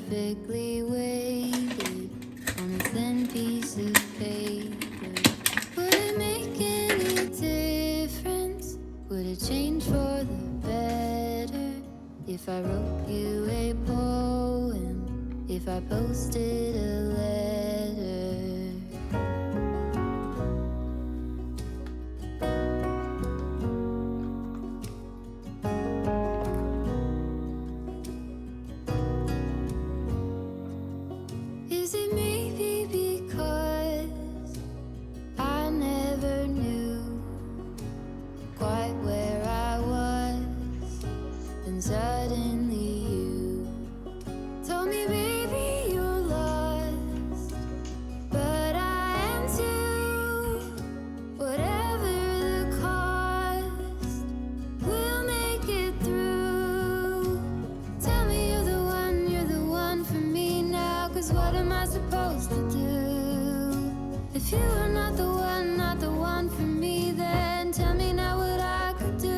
perfectly weighted on a thin piece of paper. Would it make any difference? Would it change for the better if I wrote you a poem? If I posted a letter? Is it maybe because I never knew quite where I was, and suddenly you told me, baby, you're lost, but I am too. Whatever the cost, we'll make it through. Tell me you're the one for me now, 'cause what am I supposed to do? If you are not the one for me, then tell me now what I could do.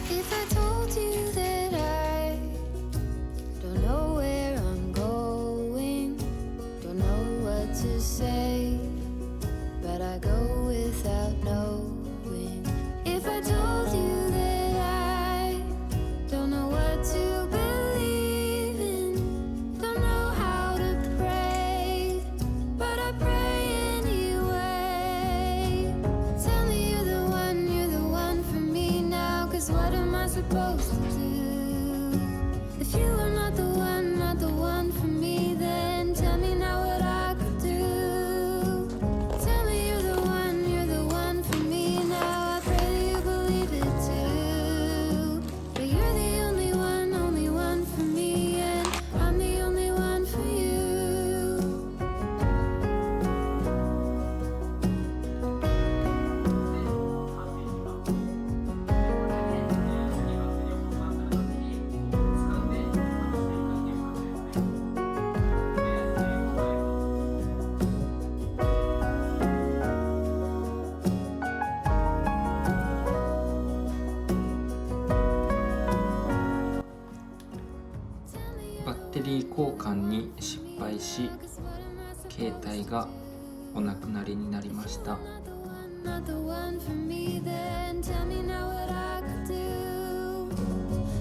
If I told you that I don't know where I'm going, don't know what to say, but I go without knowing. If I told you that I don't know what to believe in, don't know how to pray, but I pray anyway. Tell me you're the one for me now, 'cause what am I supposed to do? If you are not the one for me, then tell me now what I could do. Tell me you're the one for me now. I pray that you believe it too. But you're the only one for me, and I'm the only one for you. Tell me バッテリー交換に失敗し、携帯がお亡くなりになりました。 not the one for me, then tell me now what I could do.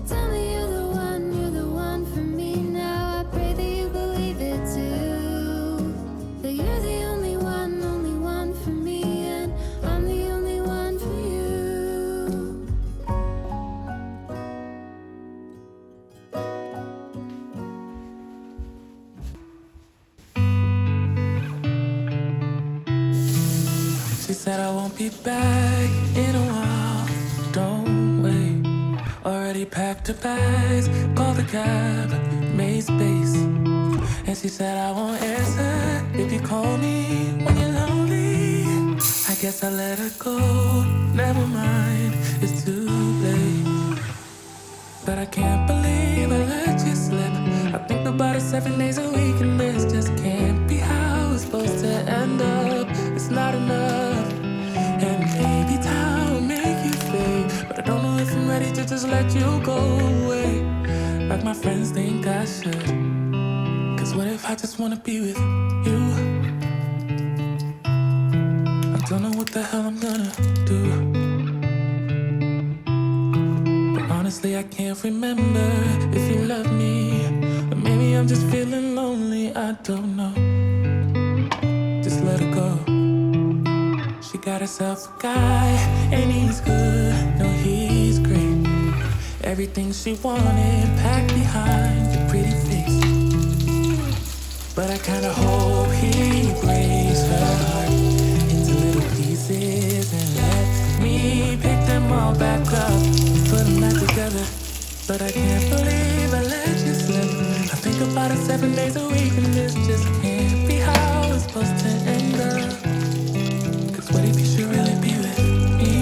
Tell me you're the one for me now. I pray that you believe it too. That you're the only one for me, and I'm the only one for you. She said I won't be back in a while. Don't wait. Already packed her bags, called the cab, made space. And she said I won't answer if you call me when you're lonely. I guess I let her go. Never mind, it's too late. But I can't believe I let you slip. I think about it 7 days a week, and this just can't be how it's supposed to end up. It's not enough. And maybe time will make you fade, but I don't know if I'm ready to just let you go away like my friends think I should. 'Cause what if I just wanna be with you? I don't know what the hell I'm gonna do. But honestly, I can't remember if you love me, or maybe I'm just feeling lonely. I don't know. Just let her go. She got herself a guy, and he's good. No, he's great. Everything she wanted packed behind your pretty face. But I kinda hope he breaks her heart into little pieces and let me pick them all back up and put them back together. But I can't believe I let you slip. I think about it 7 days a week, and this just can't be how it's supposed to end up. 'Cause what if you should really be with me?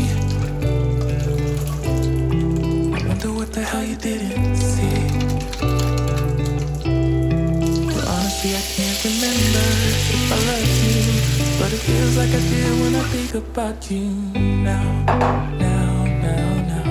I wonder what the hell you didn't see. But honestly, I can't remember but it feels like I did when I think about you now, now, now, now.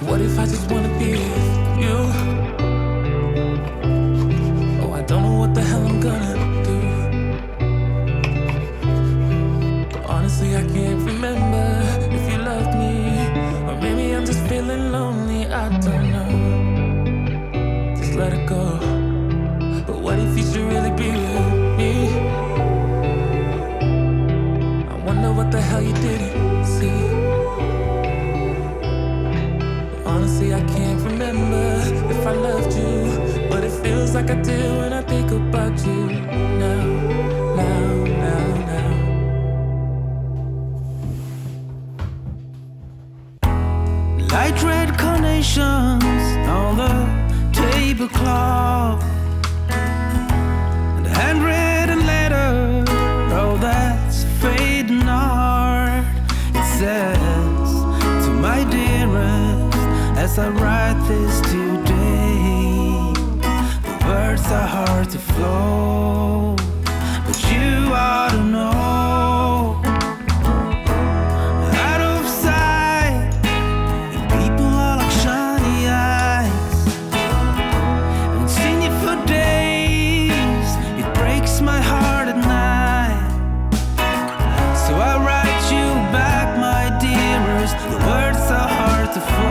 What if I just wanna be with you? Oh, I don't know what the hell I'm gonna do. But honestly, I can't remember if you loved me, or maybe I'm just feeling lonely, I don't know. Just let it go. But what if you should really be with me? I wonder what the hell you didn't see. Honestly, I can't remember if I loved you, but it feels like I do when I think about you now, now, now, now. Light red carnations on the tablecloth, and handwritten letter, oh that's fading art. It says, to my dearest, as I write this today, the words are hard to flow, but you ought to know. Out of sight, and people are like shiny eyes. I've seen you for days, it breaks my heart at night. So I write you back, my dearest, the words are hard to flow.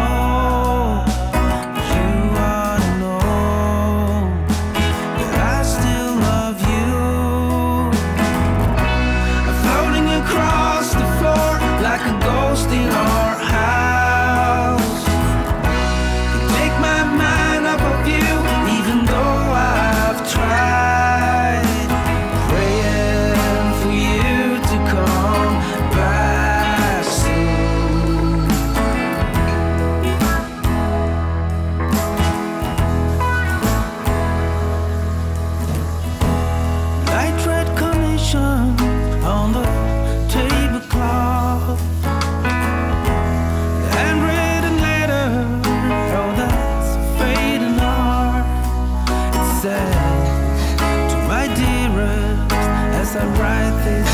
In our house, you take my mind off of you, even though I've tried, praying for you to come back soon. Light red carnation on the tablecloth, to my dearest, as I write this